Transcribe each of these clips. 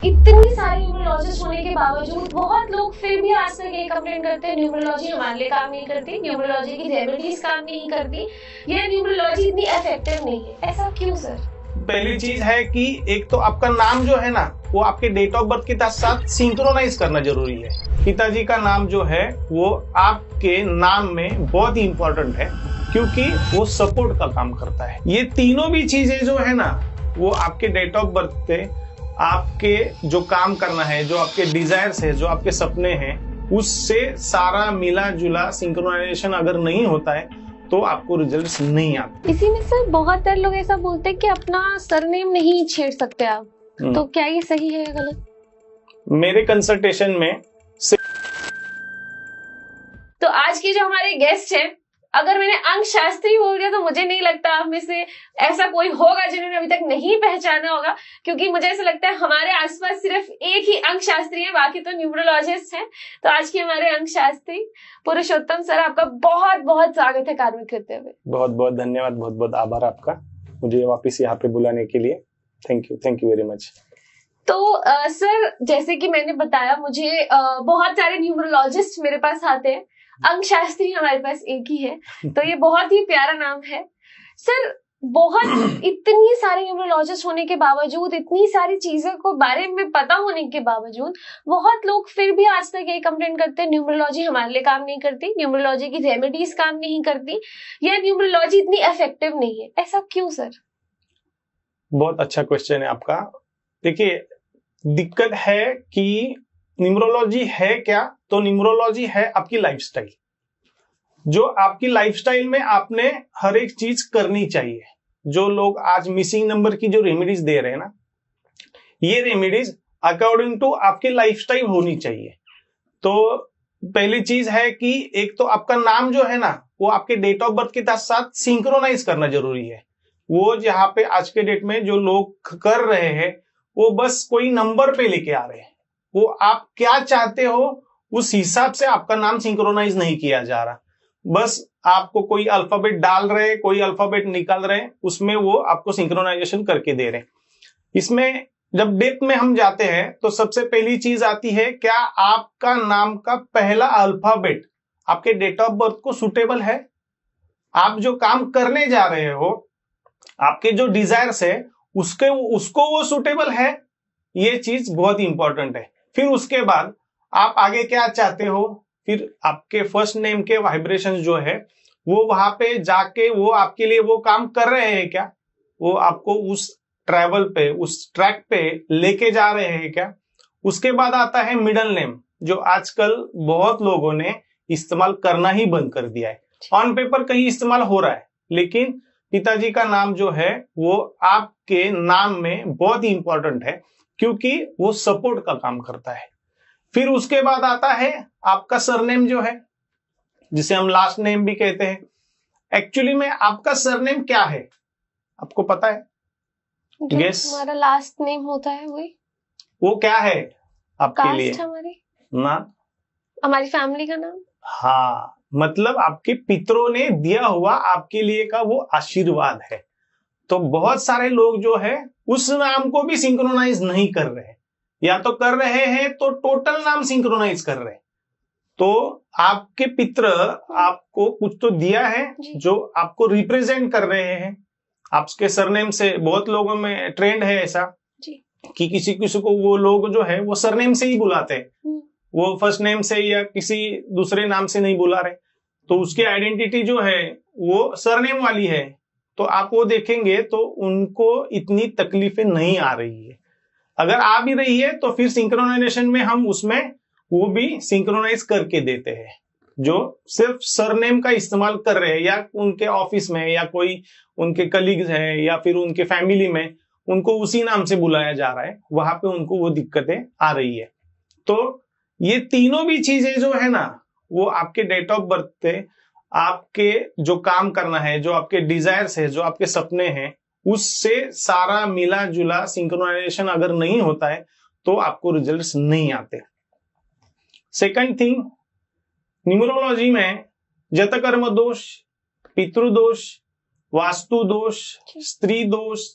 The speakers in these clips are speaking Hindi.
इतनी सारी न्यूमरोलॉजिस्ट होने के बावजूद बहुत लोग फिर भी आज तक यही कंप्लेन करते हैं, न्यूमरोलॉजी हमारे लिए काम नहीं करती, न्यूमरोलॉजी की रेमेडीज काम नहीं करती, या न्यूमरोलॉजी इतनी इफेक्टिव नहीं है। ऐसा क्यों सर? पहली चीज है कि एक तो आपका नाम जो है ना वो आपके डेट ऑफ बर्थ के साथ सिंक्रोनाइज करना जरूरी है। पिताजी का नाम जो है वो आपके नाम में बहुत ही इंपॉर्टेंट है, क्योंकि वो सपोर्ट का काम करता है। ये तीनों भी चीजें जो है ना वो आपके डेट ऑफ बर्थ पे आपके जो काम करना है, जो आपके डिजायर्स है, जो आपके सपने हैं, उससे सारा मिला जुला सिंक्रोनाइजेशन अगर नहीं होता है तो आपको रिजल्ट्स नहीं आते। इसी में सर बहुत सारे लोग ऐसा बोलते हैं कि अपना सरनेम नहीं छेड़ सकते आप, तो क्या ये सही है या गलत? मेरे कंसल्टेशन में तो आज के जो हमारे गेस्ट हैं, अगर मैंने अंक शास्त्री बोल दिया तो मुझे नहीं लगता आप में से ऐसा कोई होगा जिन्होंने अभी तक नहीं पहचाना होगा, क्योंकि मुझे ऐसा लगता है हमारे आसपास सिर्फ एक ही अंक शास्त्री है, बाकी तो न्यूमरोलॉजिस्ट हैं। तो आज के हमारे अंक शास्त्री पुरुषोत्तम सर, आपका बहुत बहुत स्वागत है कार्मिक करते हुए। बहुत बहुत धन्यवाद, बहुत बहुत आभार आपका मुझे वापस यहाँ पे बुलाने के लिए। Thank you very much. तो सर, जैसे कि मैंने बताया, मुझे बहुत सारे न्यूमरोलॉजिस्ट मेरे पास आते हैं, अंक शास्त्री हमारे पास एक ही है, तो ये बहुत ही प्यारा नाम है सर। बहुत इतनी सारे न्यूमरोलॉजिस्ट होने के बावजूद, इतनी सारी चीजों को बारे में पता होने के बावजूद, बहुत लोग फिर भी आज तक यही कंप्लेन करते हैं, न्यूमरोलॉजी हमारे लिए काम नहीं करती, न्यूमरोलॉजी की रेमेडीज काम नहीं करती, या न्यूमरोलॉजी इतनी इफेक्टिव नहीं है। ऐसा क्यों सर? बहुत अच्छा क्वेश्चन है आपका। देखिए, दिक्कत है कि न्यूमरोलॉजी है क्या, तो न्यूमरोलॉजी है आपकी लाइफस्टाइल। जो आपकी लाइफस्टाइल में आपने हर एक चीज करनी चाहिए। जो लोग आज मिसिंग नंबर की जो रेमेडीज दे रहे हैं ना, ये रेमेडीज अकॉर्डिंग टू आपकी लाइफस्टाइल होनी चाहिए। तो पहली चीज है कि एक तो आपका नाम जो है ना वो आपके डेट ऑफ बर्थ के साथ सिंक्रोनाइज करना जरूरी है। वो जहाँ पे आज के डेट में जो लोग कर रहे हैं वो बस कोई नंबर पे लेके आ रहे हैं, वो आप क्या चाहते हो उस हिसाब से आपका नाम सिंक्रोनाइज नहीं किया जा रहा। बस आपको कोई अल्फाबेट डाल रहे, कोई अल्फाबेट निकाल रहे, उसमें वो आपको सिंक्रोनाइजेशन करके दे रहे। इसमें जब डेप्थ में हम जाते हैं तो सबसे पहली चीज आती है, क्या आपका नाम का पहला अल्फाबेट आपके डेट ऑफ बर्थ को सुटेबल है? आप जो काम करने जा रहे हो, आपके जो डिजायर्स है, उसको वो सुटेबल है? ये चीज बहुत इंपॉर्टेंट है। फिर उसके बाद आप आगे क्या चाहते हो, फिर आपके फर्स्ट नेम के वाइब्रेशंस जो है वो वहां पे जाके वो आपके लिए वो काम कर रहे हैं क्या, वो आपको उस ट्रैवल पे, उस ट्रैक पे लेके जा रहे हैं क्या। उसके बाद आता है मिडल नेम, जो आजकल बहुत लोगों ने इस्तेमाल करना ही बंद कर दिया है। ऑन पेपर कहीं इस्तेमाल हो रहा है, लेकिन पिताजी का नाम जो है वो आपके नाम में बहुत ही इंपॉर्टेंट है, क्योंकि वो सपोर्ट का काम करता है। फिर उसके बाद आता है आपका सरनेम जो है, जिसे हम लास्ट नेम भी कहते हैं। एक्चुअली में आपका सरनेम क्या है आपको पता है? गेस। हमारा लास्ट नेम होता है वही, वो क्या है आपके लिए? हमारी ना, हमारी फैमिली का नाम। हाँ, मतलब आपके पितरों ने दिया हुआ आपके लिए का वो आशीर्वाद है। तो बहुत सारे लोग जो है उस नाम को भी सिंक्रोनाइज नहीं कर रहे, या तो कर रहे हैं तो टोटल नाम सिंक्रोनाइज कर रहे। तो आपके पितर आपको कुछ तो दिया है जो आपको रिप्रेजेंट कर रहे हैं आपके सरनेम से। बहुत लोगों में ट्रेंड है ऐसा कि किसी किसी को वो लोग जो है वो सरनेम से ही बुलाते हैं, वो फर्स्ट नेम से या किसी दूसरे नाम से नहीं बुला रहे, तो उसकी आइडेंटिटी जो है वो सरनेम वाली है। तो आप वो देखेंगे तो उनको इतनी तकलीफें नहीं आ रही है। अगर आ भी रही है तो फिर सिंक्रोनाइजेशन में हम उसमें वो भी सिंक्रोनाइज करके देते हैं। जो सिर्फ सरनेम का इस्तेमाल कर रहे हैं, या उनके ऑफिस में या कोई उनके कलीग्स हैं या फिर उनके फैमिली में उनको उसी नाम से बुलाया जा रहा है, वहां पे उनको वो दिक्कतें आ रही है। तो ये तीनों भी चीजें जो है ना वो आपके डेट ऑफ बर्थ पे आपके जो काम करना है, जो आपके डिजायर्स है, जो आपके सपने हैं, उससे सारा मिला जुला सिंक्रोनाइजेशन अगर नहीं होता है तो आपको रिजल्ट्स नहीं आते। सेकंड थिंग, न्यूमरोलॉजी में जतकर्म दोष, पितृदोष, वास्तु दोष, स्त्री दोष,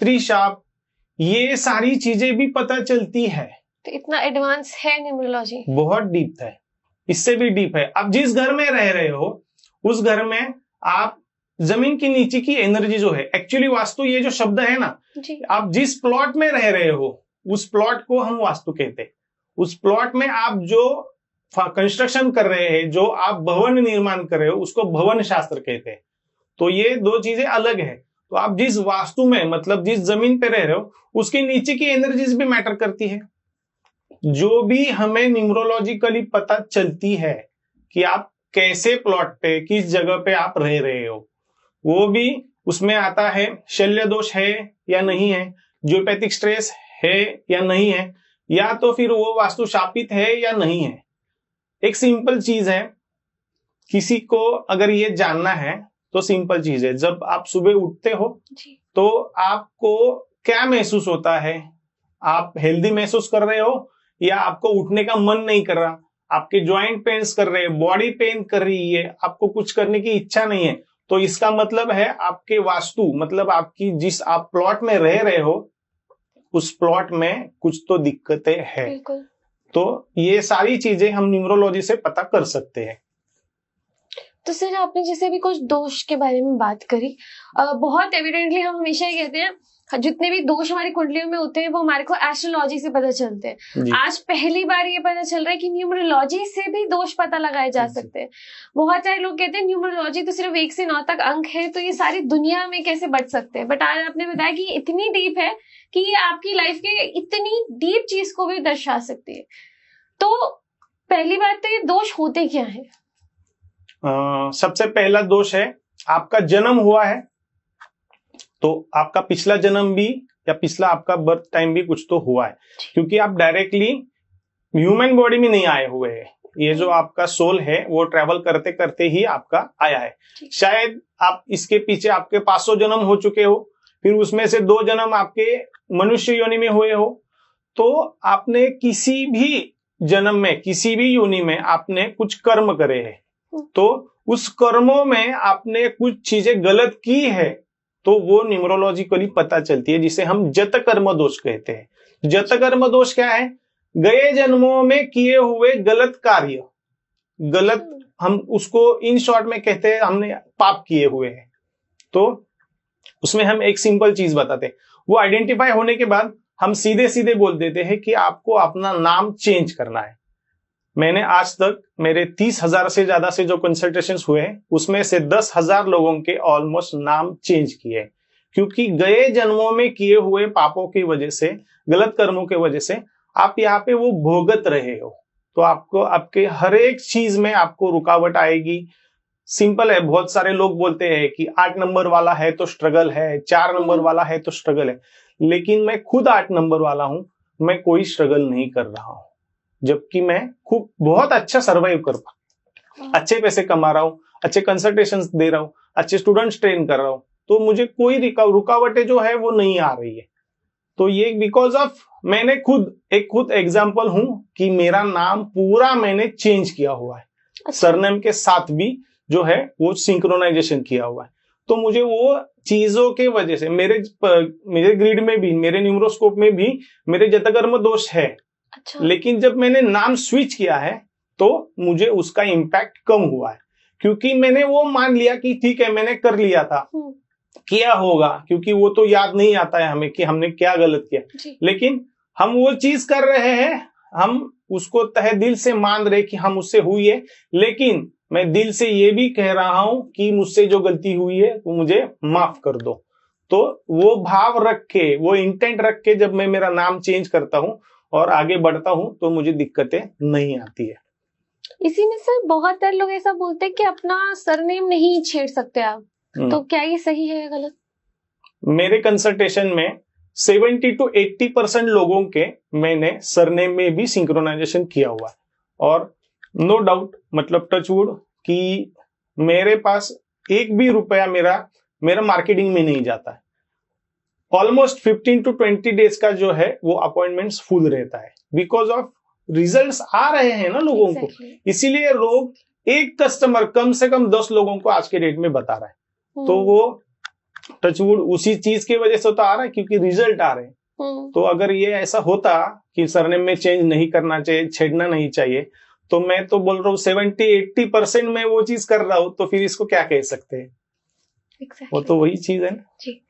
त्रिशाप, ये सारी चीजें भी पता चलती है। तो इतना एडवांस है न्यूमरोलॉजी, बहुत डीप है, इससे भी डीप है। आप जिस घर में रह रहे हो उस घर में आप जमीन के नीचे की एनर्जी जो है, एक्चुअली वास्तु ये जो शब्द है ना जी, आप जिस प्लॉट में रह रहे हो उस प्लॉट को हम वास्तु कहते हैं। उस प्लॉट में आप जो कंस्ट्रक्शन कर रहे हैं, जो आप भवन निर्माण कर रहे हो उसको भवन शास्त्र कहते हैं। तो ये दो चीजें अलग है। तो आप जिस वास्तु में मतलब जिस जमीन पे रह रहे हो उसके नीचे की एनर्जीज भी मैटर करती है। जो भी हमें न्यूमरोलॉजिकली पता चलती है कि आप कैसे प्लॉट पे किस जगह पे आप रह रहे हो, वो भी उसमें आता है शल्य दोष है या नहीं है, जियोपैथिक स्ट्रेस है या नहीं है, या तो फिर वो वास्तु शापित है या नहीं है। एक सिंपल चीज है, किसी को अगर ये जानना है तो सिंपल चीज है, जब आप सुबह उठते हो जी, तो आपको क्या महसूस होता है? आप हेल्दी महसूस कर रहे हो या आपको उठने का मन नहीं कर रहा, आपके ज्वाइंट पेन्स कर रहे हैं, बॉडी पेन कर रही है, आपको कुछ करने की इच्छा नहीं है, तो इसका मतलब है आपके वास्तु मतलब आपकी जिस आप प्लॉट में रह रहे हो उस प्लॉट में कुछ तो दिक्कतें हैं। बिल्कुल। तो ये सारी चीजें हम न्यूमरोलॉजी से पता कर सकते हैं। तो सर आपने जैसे भी कुछ दोष के बारे में बात करी, बहुत एविडेंटली हम हमेशा ही कहते हैं जितने भी दोष हमारी कुंडलियों में होते हैं वो हमारे को एस्ट्रोलॉजी से पता चलते हैं। आज पहली बार ये पता चल रहा है कि न्यूमरोलॉजी से भी दोष पता लगाए जा सकते हैं। बहुत सारे लोग कहते हैं न्यूमरोलॉजी तो सिर्फ 1 से 9 तक अंक है, तो ये सारी दुनिया में कैसे बढ़ सकते हैं, बट आज आपने बताया कि इतनी डीप है कि ये आपकी लाइफ के इतनी डीप चीज को भी दर्शा सकती है। तो पहली बात तो ये दोष होते क्या है? सबसे पहला दोष है आपका जन्म हुआ है तो आपका पिछला जन्म भी या पिछला आपका बर्थ टाइम भी कुछ तो हुआ है, क्योंकि आप डायरेक्टली ह्यूमन बॉडी में नहीं आए हुए हैं। ये जो आपका सोल है वो ट्रेवल करते करते ही आपका आया है। शायद आप इसके पीछे आपके 500 जन्म हो चुके हो, फिर उसमें से 2 जन्म आपके मनुष्य योनि में हुए हो, तो आपने किसी भी जन्म में किसी भी योनि में आपने कुछ कर्म करे हैं, तो उस कर्मों में आपने कुछ चीजें गलत की है तो वो न्यूमरोलॉजिकली पता चलती है, जिसे हम जत कर्म दोष कहते हैं। जत कर्म दोष क्या है? गए जन्मों में किए हुए गलत कार्य, गलत हम उसको इन शॉर्ट में कहते हैं हमने पाप किए हुए हैं। तो उसमें हम एक सिंपल चीज बताते हैं, वो आइडेंटिफाई होने के बाद हम सीधे सीधे बोल देते हैं कि आपको अपना नाम चेंज करना है। मैंने आज तक मेरे 30,000 से ज्यादा से जो कंसल्टेशंस हुए हैं उसमें से 10,000 लोगों के ऑलमोस्ट नाम चेंज किए, क्योंकि गए जन्मों में किए हुए पापों की वजह से, गलत कर्मों की वजह से आप यहाँ पे वो भोगत रहे हो। तो आपको आपके हर एक चीज में आपको रुकावट आएगी। सिंपल है, बहुत सारे लोग बोलते हैं कि 8 नंबर वाला है तो स्ट्रगल है, 4 नंबर वाला है तो स्ट्रगल है, लेकिन मैं खुद 8 नंबर वाला हूं, मैं कोई स्ट्रगल नहीं कर रहा हूं, जबकि मैं खूब बहुत अच्छा सर्वाइव कर पा, अच्छे पैसे कमा रहा हूँ, अच्छे कंसल्टेशंस दे रहा हूँ, अच्छे स्टूडेंट्स ट्रेन कर रहा हूँ, तो मुझे कोई रुकावटें जो है वो नहीं आ रही है। तो ये बिकॉज ऑफ मैंने खुद एग्जाम्पल हूं कि मेरा नाम पूरा मैंने चेंज किया हुआ है। सरनेम के साथ भी जो है वो सिंक्रोनाइजेशन किया हुआ है। तो मुझे वो चीजों के वजह से मेरे ग्रिड में भी, मेरे न्यूमरोस्कोप में भी मेरे जतकर्म दोष है। अच्छा। लेकिन जब मैंने नाम स्विच किया है तो मुझे उसका इम्पैक्ट कम हुआ है, क्योंकि मैंने वो मान लिया कि ठीक है मैंने कर लिया था, किया होगा, क्योंकि वो तो याद नहीं आता है हमें कि हमने क्या गलत किया, लेकिन हम वो चीज कर रहे हैं, हम उसको तहे दिल से मान रहे कि हम उससे हुई है, लेकिन मैं दिल से ये भी कह रहा हूं कि मुझसे जो गलती हुई है वो मुझे माफ कर दो। तो वो भाव रख के, वो इंटेंट रख के जब मैं मेरा नाम चेंज करता हूं और आगे बढ़ता हूं तो मुझे दिक्कतें नहीं आती है। इसी में सर बहुत सारे लोग ऐसा बोलते हैं कि अपना सरनेम नहीं छेड़ सकते आप, तो क्या ये सही है या गलत? मेरे कंसल्टेशन में 70 to 80% लोगों के मैंने सरनेम में भी सिंक्रोनाइजेशन किया हुआ है, और नो डाउट मतलब टचवुड कि मेरे पास एक भी रुपया मेरा मार्केटिंग में नहीं जाता है। ऑलमोस्ट 15 to 20 डेज का जो है वो अपॉइंटमेंट्स फुल रहता है, बिकॉज ऑफ रिजल्ट्स आ रहे हैं ना लोगों को। इसीलिए लोग एक कस्टमर कम से कम 10 लोगों को आज के डेट में बता रहा है, तो वो टचवुड उसी चीज की वजह से तो आ रहा है क्योंकि रिजल्ट आ रहे हैं। तो अगर ये ऐसा होता कि सरनेम में चेंज नहीं करना चाहिए, छेड़ना नहीं चाहिए, तो मैं तो बोल रहा हूँ 70-80% में वो चीज कर रहा हूँ, तो फिर इसको क्या कह सकते हैं? exactly. वो तो वही चीज है ना। जी